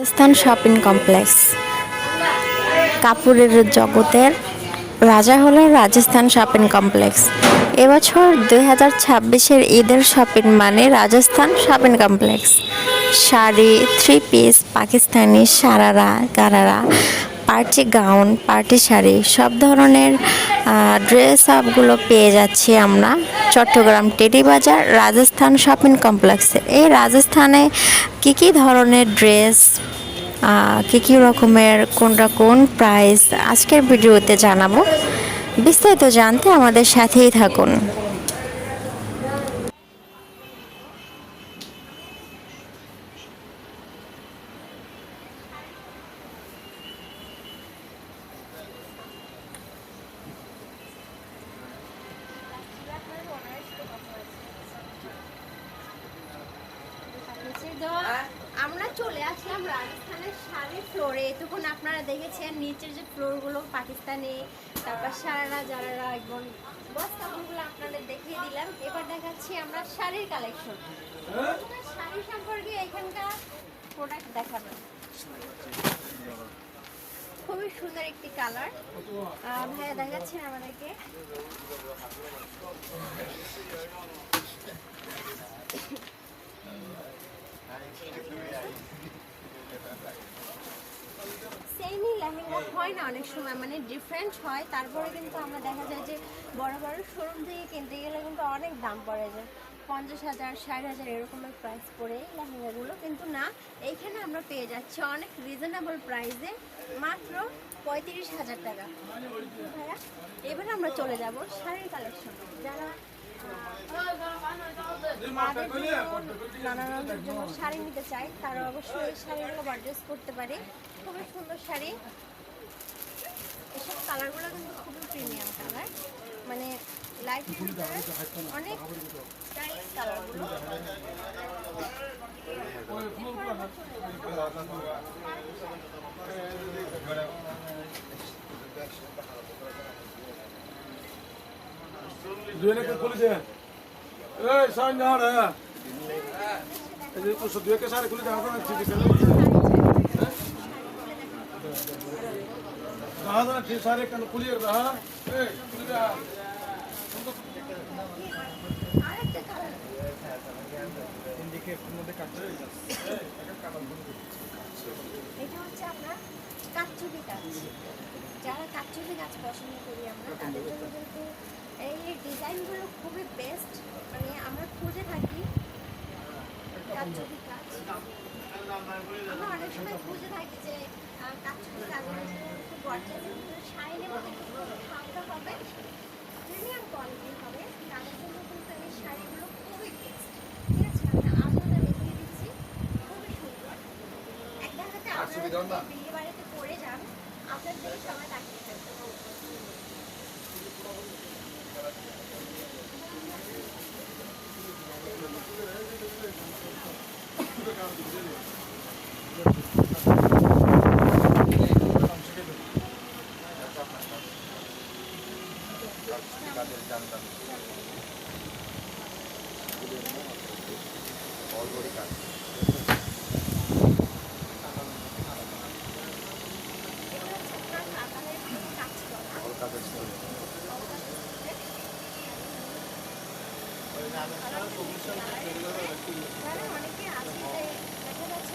Rajasthan shopping complex কাপড়ের জগতের রাজা হলো রাজস্থান শপিং কমপ্লেক্স। এবছর 2026-এর ঈদের শপিং মানে Rajasthan shopping complex. Sari, three piece, Pakistani sharara, gharara, party gown, party sari সব ধরনের ড্রেস আপগুলো পেয়ে যাচ্ছি আমরা চট্টগ্রাম টেডি বাজার রাজস্থান শপিং কমপ্লেক্সে। এই রাজস্থানে কী ধরনের ড্রেস, কী রকমের কোনটা কোন প্রাইস আজকের ভিডিওতে জানাবো। বিস্তারিত জানতে আমাদের সাথেই থাকুন। আমরা চলে আসলাম রাজস্থানের শাড়ি ফ্লোরে। এতক্ষণ আপনারা দেখেছেন নিচের যে ফ্লোরগুলো পাকিস্তানি, তারপর সারারা যারা একদম বস কাপড়গুলো আপনাদের দেখিয়ে দিলাম। এবার দেখাচ্ছি আমরা শাড়ির কালেকশন। শাড়ি সম্পর্কে এখানকার প্রোডাক্ট দেখাবেন। খুবই সুন্দর একটি কালার ভাইয়া দেখাচ্ছেন আমাদেরকে। সেমই লেহেঙ্গা হয় না, অনেক সময় মানে ডিফারেন্ট হয়। তারপরে কিন্তু আমরা দেখা যায় যে বড় বড় শোরুম থেকে কিনতে গেলে কিন্তু অনেক দাম পড়ে যায়, 50,000 60,000 এরকমের প্রাইস পড়ে লেহেঙ্গাগুলো। কিন্তু না, এইখানে আমরা পেয়ে যাচ্ছি অনেক রিজনেবল প্রাইসে, মাত্র 35,000 টাকা। ভাইয়া এবার আমরা চলে যাব শাড়ির কালেকশন। যারা নানানদের জন্য শাড়ি নিতে চাই তারা অবশ্যই এই শাড়িগুলো পারচেজ করতে পারে। খুবই সুন্দর শাড়ি। এসব কালারগুলো কিন্তু খুবই প্রিমিয়াম কালার, মানে লাইট অনেক স্টাইলিশ কালারগুলো। খুলে দেন এই সাইন না রে এই যে তো দুই কে সারে খুলে দাও না, ঠিক আছে না ঠিক সারে কেন খুলে রহা এই খুলে দাও। আরেকটা কালার এটা হচ্ছে আপনার কাঠচুপি কাজ। যারা কাঠচুপি কাজ পছন্দ করি আমরা তাদের জন্য কিন্তু এই ডিজাইনগুলো খুবই বেস্ট, মানে আমরা খুঁজে থাকি কাঠচুপি কাজ। আমরা অনেক সময় খুঁজে থাকি যে কাঠচুপি কাজের একটু গর্জাস শাড়ি নেব, কিন্তু খুব হালকা হবে, প্রিমিয়াম কোয়ালিটি হবে, তাদের জন্য কিন্তু এই শাড়িগুলো খুবই বেস্ট। ঠিক আছে, আমি আপনাদের দেখিয়ে দিচ্ছি। খুবই সুন্দর। একটা হাতে আপনারা বিয়ে বাড়িতে পরে যান, আপনার দিকে সবাই তাকিয়ে থাকবে। অনেকে আছে যে দেখা যাচ্ছে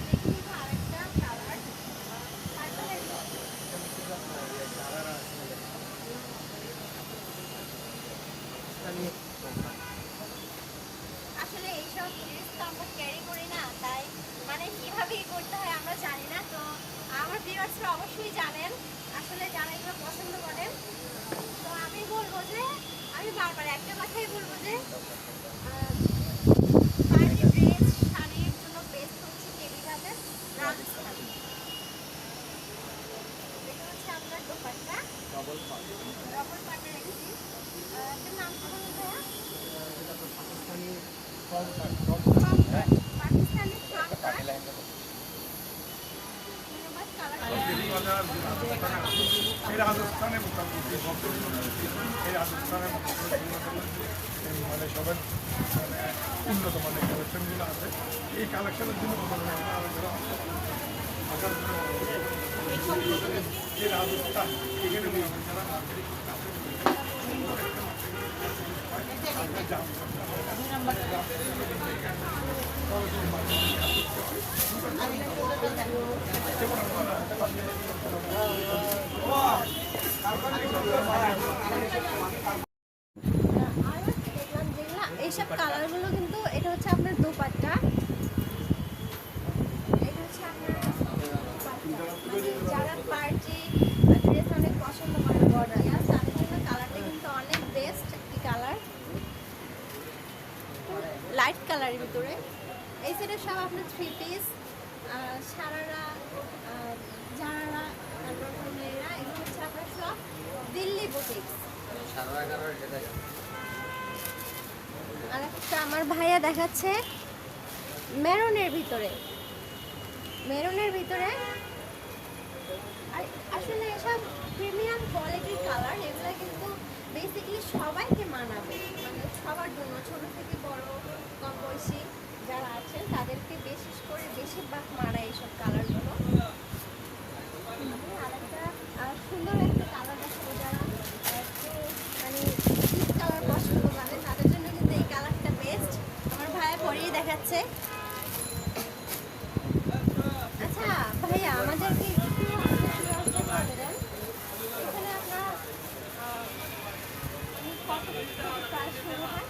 দেখি আরেকটা কালার আসলে এইসব জিনিস তো আমরা ক্যারি করি না, তাই মানে কিভাবে কি করতে হয় আমরা জানি না। তো আমার ভিউয়ার্সরা অবশ্যই জানেন, আসলে যারা এগুলো পছন্দ করেন। তো আমি বলবো যে আমি বারবার একটা কথাই বলবো যে পার্টি ড্রেস শাড়ির জন্য বেস্ট হচ্ছে টেবিঘাটের রাজস্থান। এটা হচ্ছে আপনার দোপাট্টা ডবল পাটে রেখেছি। এটার নাম কি বলুন ভাইয়া? পাকিস্তানি ফ্রক কাট। ধন্যবাদ। কালার এই রাজস্থানে মোটামুটি এই রাজস্থানে মানে সবার মানে উন্নত মানের কালেকশনগুলো আছে। এই কালেকশনের জন্য এই রাজস্থান এখানে যারা এইসব কালারগুলো কিন্তু এটা হচ্ছে আপনার দোপাট্টা, এটা হচ্ছে আপনার দোপাট্টা। মানে যারা পার্টি ড্রেস অনেক পছন্দ করে বর্ডার তাদের জন্য কালারটা কিন্তু অনেক বেস্ট একটি কালার, লাইট কালারের ভিতরে। এই সেটে সব আপনার 3 পিস সারারা যারা মেয়েরা, এগুলো হচ্ছে আপনার সব দিল্লি বুটিক্স। আর একটা আমার ভাইয়া দেখাচ্ছে মেরুনের ভিতরে, আর আসলে এসব প্রিমিয়াম কোয়ালিটির কালার, এগুলো কিন্তু বেসিক্যালি সবাইকে মানাবে, মানে সবার জন্য, ছোট থেকে বড় কম বয়সী যারা আছেন তাদেরকে বিশেষ করে বেশিরভাগ মানায় এইসব কালারগুলো। আর একটা সুন্দর একটা কালার দেখাবো, যারা একটু মানে ডিপ কালার পছন্দ করে তাদের জন্য কিন্তু এই কালারটা বেস্ট। আমার ভাইয়া পরিয়ে দেখাচ্ছে। আচ্ছা ভাইয়া, আমাদেরকে একটু দেন এখানে আপনার কত প্রাইস শুরু হয়?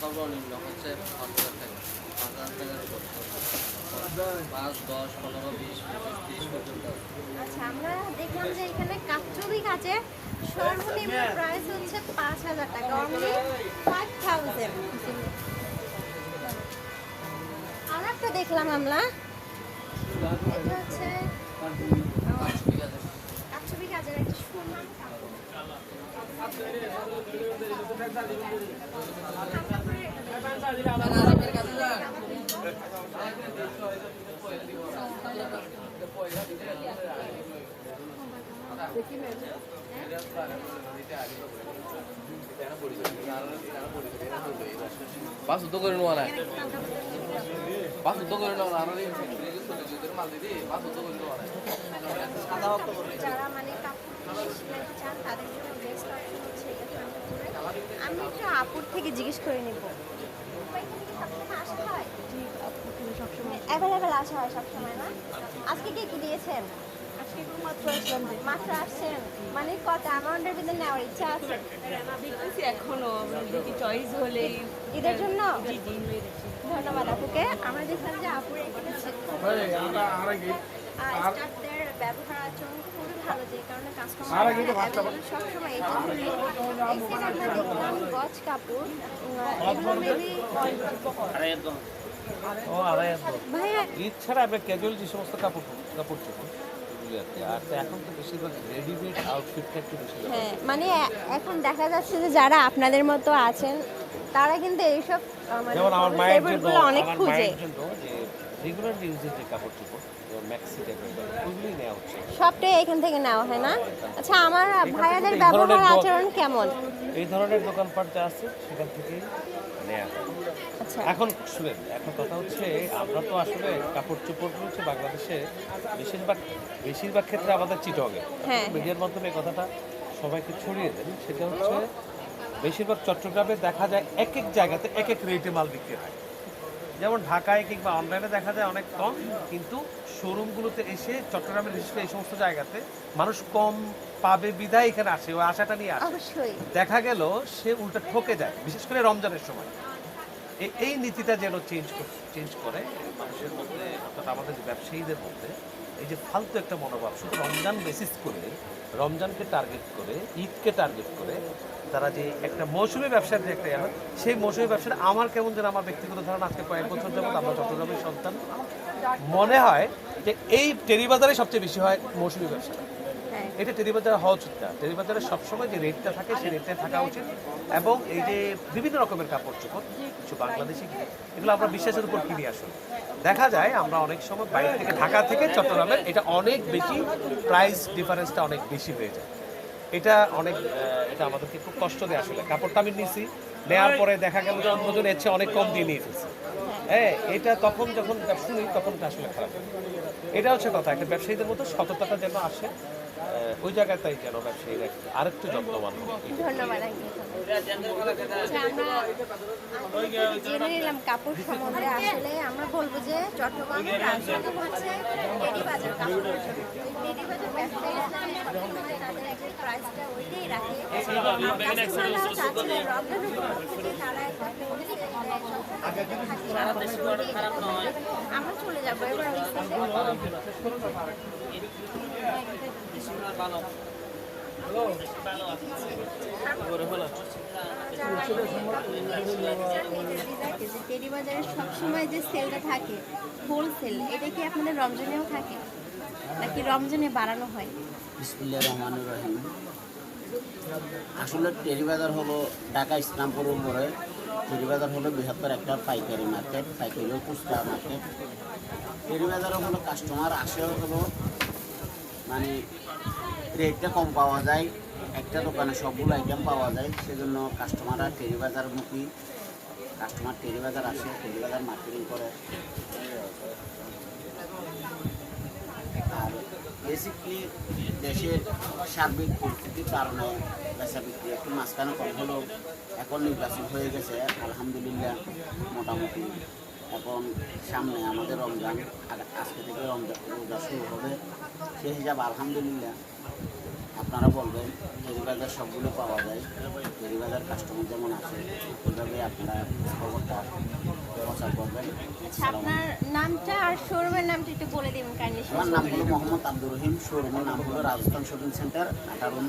সর্বনিম্ন হচ্ছে 5,000 টাকা, 5,000 টাকার উপর 5, 10, 15, 20, 25, 30 পর্যন্ত। আচ্ছা, আমরা দেখলাম যে এখানে কাচুবি কাচের সর্বনিম্ন প্রাইস হচ্ছে 5,000 টাকা, অনলি 5,000। আর একটা দেখলাম আমরা, এটা হচ্ছে কাচুবি কাচের একটা সুন্দর কাপড়। পাঁচ উদ্যোগ করে নেওয়া নাই, পাঁচ উদ্যোগ করে নেওয়া আর মাল দিদি, পাঁচ উদ্যোগ করে নেওয়া নাই। যারা মানে কাপড় কিনতে চান তাদের জন্য বেস্ট অপশন হচ্ছে এটা ঠান্ডাপুরে। আমি একটু আপুর থেকে জিজ্ঞেস করে নিব, এখানে কি সবসময় আসা হয়? সবসময় অ্যাভেলেবেল আসা হয় সবসময় না? আজকে কি দিয়েছেন? আজকে মাত্র আসলাম, মাত্র আসছেন, মানে কত অ্যামাউন্টের ভিতরে নেওয়ার ইচ্ছা আছে? দেখতেছি এখনো দেখি চয়েস হলে ঈদের জন্য। জি জি হয়ে যাচ্ছে। ধন্যবাদ আপুকে। আমরা দেখলাম যে আপুর এখানে স্টাফদের ব্যবহার আচরণ খুবই ভালো, যে কারণে কাস্টমার সবসময় এটা খুলে। এই সেট আমরা দেখলাম গজ কাপড়, এগুলো মেবি ভাইয়া ঈদ ছাড়া আমরা ক্যাজুয়াল যে সমস্ত কাপড় চোপড় এগুলি আর কি। আর তো এখন তো বেশিরভাগ রেডিমেড আউটফিটটা একটু বেশি ব্যবহার হ্যাঁ, মানে এখন দেখা যাচ্ছে যে যারা আপনাদের মতো আছেন তারা কিন্তু এইসব মানে যেমন আমার মায়ের জন্য ফেভারিটগুলো অনেক খুঁজে। যে রেগুলার ইউজের যে কাপড় চোপড় যেমন ম্যাক্সি টাইপের ওইগুলোই নেওয়া হচ্ছে। সবটাই এখান থেকে নেওয়া হয় না? আচ্ছা, আমার ভাইয়াদের ব্যবহার আচরণ কেমন? এই ধরনের দোকানপাট যা আছে সেখান থেকেই নেওয়া হয়। আচ্ছা, এখন শুনেন, এখন কথা হচ্ছে আমরা তো আসলে কাপড় চোপড় হচ্ছে বাংলাদেশে বেশিরভাগ ক্ষেত্রে আমাদের চিটগে হ্যাঁ। মিডিয়ার মাধ্যমে এই কথাটা সবাইকে ছড়িয়ে দেন। সেটা হচ্ছে বেশিরভাগ চট্টগ্রামে দেখা যায় এক এক জায়গাতে এক এক রেটে মাল বিক্রি হয়। যেমন ঢাকায় কিংবা অনলাইনে দেখা যায় অনেক কম, কিন্তু শোরুমগুলোতে এসে চট্টগ্রামের বিশেষ করে এই সমস্ত জায়গাতে মানুষ কম পাবে বিধায় এখানে আসে, ওই আশাটা নিয়ে আসে। অবশ্যই দেখা গেল সে উল্টা ঠকে যায়, বিশেষ করে রমজানের সময়। এই নীতিটা যেন চেঞ্জ করে মানুষের মধ্যে, অর্থাৎ আমাদের ব্যবসায়ীদের মধ্যে এই যে ফালতু একটা মনোভাব, শুধু রমজান বেসিস করে, রমজানকে টার্গেট করে, ঈদকে টার্গেট করে তারা যে একটা মৌসুমী ব্যবসার যে একটা সেই মৌসুমী ব্যবসাটা আমার কেমন যেন, আমার ব্যক্তিগত ধারণা, আজকে কয়েক বছর যাবত আমরা চট্টগ্রামের সন্তান, মনে হয় যে এই টেরিবাজারে সবচেয়ে বেশি হয় মৌসুমী ব্যবসাটা। হ্যাঁ এটা টেরিবাজারে হওয়া উচিত না। টেরিবাজারে সবসময় যে রেটটা থাকে সেই রেটটা থাকা উচিত, এবং এই যে বিভিন্ন রকমের কাপড় চোপড় কিছু বাংলাদেশি এগুলো আমরা বিশ্বাসের উপর কিনি। আসলে দেখা যায় আমরা অনেক সময় বাইরে থেকে, ঢাকা থেকে চট্টগ্রামের এটা অনেক বেশি, প্রাইস ডিফারেন্সটা অনেক বেশি হয়ে যায়। এটা অনেক এটা আমাদেরকে খুব কষ্ট দেয়। আসলে কাপড়টা আমি নিছি, নেওয়ার পরে দেখা গেল যে অন্যজন এর চেয়ে অনেক কম দিয়ে নিয়ে ফেলছি। হ্যাঁ, এটা তখন যখন শুনি তখন এটা আসলে খারাপ লাগে। এটা হচ্ছে কথা, একটা ব্যবসায়ীদের মতো সততাটা যেন আসে ওই জায়গায়, তাই যেন ব্যবসায়ীরা আরেকটু যত্নবান হবে। ধন্যবাদ আঙ্কেল। আচ্ছা, আমরা জেনে নিলাম কাপড় সম্বন্ধে। আসলে আমরা বলবো যে চট্টগ্রামের রাজধানী হচ্ছে টেরিবাজার, কাপড়ের জন্য। এই টেরিবাজার ব্যবসায়ীরা সবসময় তাদের একটা প্রাইসটা ওইটাই রাখে। কাস্টমাররাও চাচ্ছিলেন রমজান উপলক্ষে যে তারা একটা হোলসেল দেয়। আমরা চলে যাবো এবার ওই টেরিবাজারে সবসময় যে সেলটা থাকে হোলসেল, এটা কি আপনাদের রমজানেও থাকে নাকি রমজানে বাড়ানো হয়? বিসমিল্লাহির রহমানির রহিম। আসলে টেরিবাজার হলো ঢাকা ইসলামপুরের উপরে। টেরিবাজার হলো বৃহত্তর একটা পাইকারি মার্কেট, পাইকারি ও খুচরা মার্কেট। টেরিবাজারে হলো কাস্টমার আসে হলো মানে রেটটা কম পাওয়া যায়, একটা দোকানে সবগুলো আইটেম পাওয়া যায়, সেজন্য কাস্টমাররা টেরিবাজারমুখী। কাস্টমার টেরিবাজার আসে, টেরিবাজার মার্কেটিং করে। আর বেসিকলি দেশের সার্বিক পরিস্থিতির কারণে বেচা বিক্রি একটু মাঝখানে কম হলেও এখন নির্বাচন হয়ে গেছে আলহামদুলিল্লাহ মোটামুটি। এখন সামনে আমাদের রমজান, আজকে থেকে রমজান রোজা শুরু হবে, সেই হিসাবে আলহামদুলিল্লাহ আপনারা বলবেন টেরিবাজার সবগুলো পাওয়া যায়। টেরিবাজার কাস্টমার যেমন আসে ওইভাবে আপনারা খবরটা প্রচার করবেন। আচ্ছা, আপনার নামটা আর শোরুমের নামটা একটু বলে দেবেন কাইন্ডলি। আমার নাম হলো মোহাম্মদ আব্দুর রহিম, শোরুমের নাম হলো রাজস্থান শপিং সেন্টার 18।